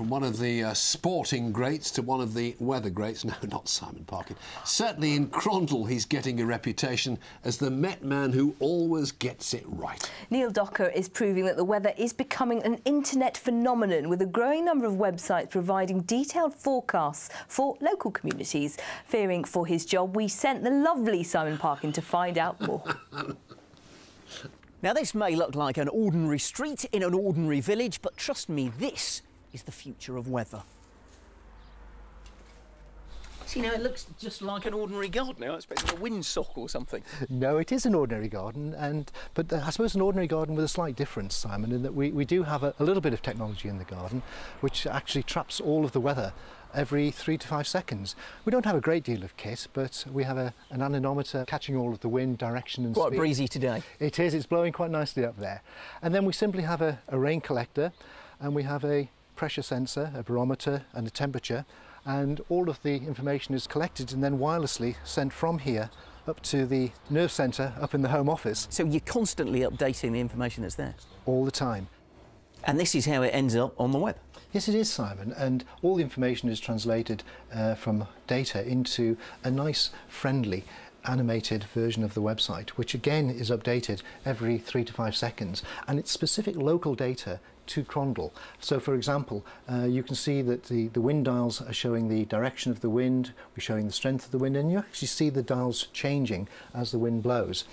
from one of the sporting greats to one of the weather greats. No, not Simon Parkin. Certainly in Crondall he's getting a reputation as the Met man who always gets it right. Neil Docker is proving that the weather is becoming an internet phenomenon, with a growing number of websites providing detailed forecasts for local communities. Fearing for his job, we sent the lovely Simon Parkin to find out more. Now, this may look like an ordinary street in an ordinary village, but trust me, this is the future of weather. See, now it looks just like an ordinary garden now. I expect it's a windsock or something. No, it is an ordinary garden, but I suppose an ordinary garden with a slight difference, Simon, in that we do have a little bit of technology in the garden which actually traps all of the weather every 3 to 5 seconds. We don't have a great deal of kit, but we have an anemometer catching all of the wind, direction and speed. Quite breezy today. It is, it's blowing quite nicely up there. And then we simply have a rain collector, and we have a pressure sensor, a barometer and a temperature, and all of the information is collected and then wirelessly sent from here up to the nerve centre up in the Home Office. So you're constantly updating the information that's there? All the time. And this is how it ends up on the web? Yes, it is, Simon, and all the information is translated from data into a nice, friendly, animated version of the website, which again is updated every 3 to 5 seconds, and it's specific local data to Crondall. So, for example, you can see that the wind dials are showing the direction of the wind, we're showing the strength of the wind, and you actually see the dials changing as the wind blows.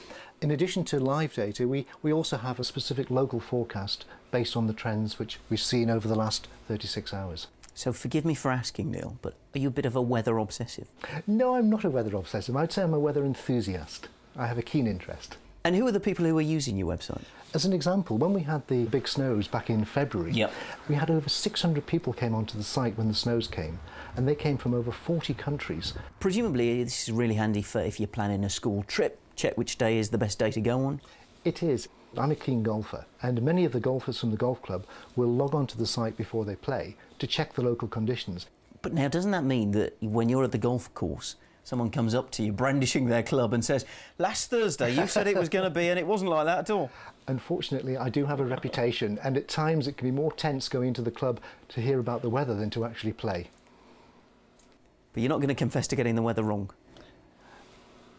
In addition to live data, we also have a specific local forecast based on the trends which we've seen over the last 36 hours. So forgive me for asking, Neil, but are you a bit of a weather obsessive? No, I'm not a weather obsessive. I'd say I'm a weather enthusiast. I have a keen interest. And who are the people who are using your website? As an example, when we had the big snows back in February, yep, we had over 600 people came onto the site when the snows came, and they came from over 40 countries. Presumably this is really handy for if you're planning a school trip, check which day is the best day to go on. It is. I'm a keen golfer, and many of the golfers from the golf club will log on to the site before they play to check the local conditions. But now, doesn't that mean that when you're at the golf course, someone comes up to you brandishing their club and says, "Last Thursday you said it was going to be, and it wasn't like that at all"? Unfortunately, I do have a reputation, and at times it can be more tense going into the club to hear about the weather than to actually play. But you're not going to confess to getting the weather wrong?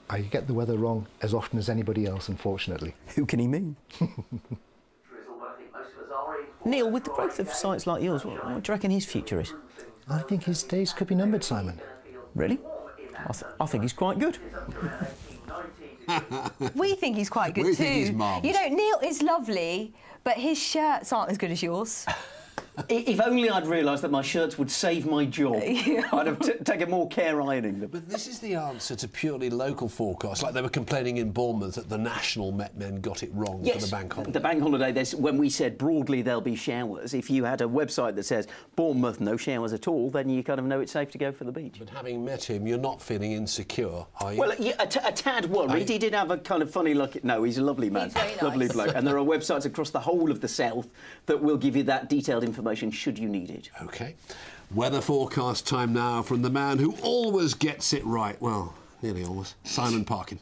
I get the weather wrong as often as anybody else, unfortunately. Who can he mean? Neil, with the growth of sites like yours, what do you reckon his future is? I think his days could be numbered, Simon. Really? I think he's quite good. We think he's quite good too. We think he's marvellous. You know, Neil is lovely, but his shirts aren't as good as yours. If only I'd realised that my shirts would save my job. Yeah. I'd have taken more care ironing them. But this is the answer to purely local forecasts, like they were complaining in Bournemouth that the national Met men got it wrong for the bank holiday. The bank holiday, when we said broadly there'll be showers, if you had a website that says Bournemouth, no showers at all, then you kind of know it's safe to go for the beach. But having met him, you're not feeling insecure, are you? Well, yeah, a tad worried. He did have a kind of funny look. No, he's a lovely man. He's very nice. Lovely bloke. And there are websites across the whole of the south that will give you that detailed information should you need it. OK. Weather forecast time now from the man who always gets it right. Well, nearly always. Simon Parkin.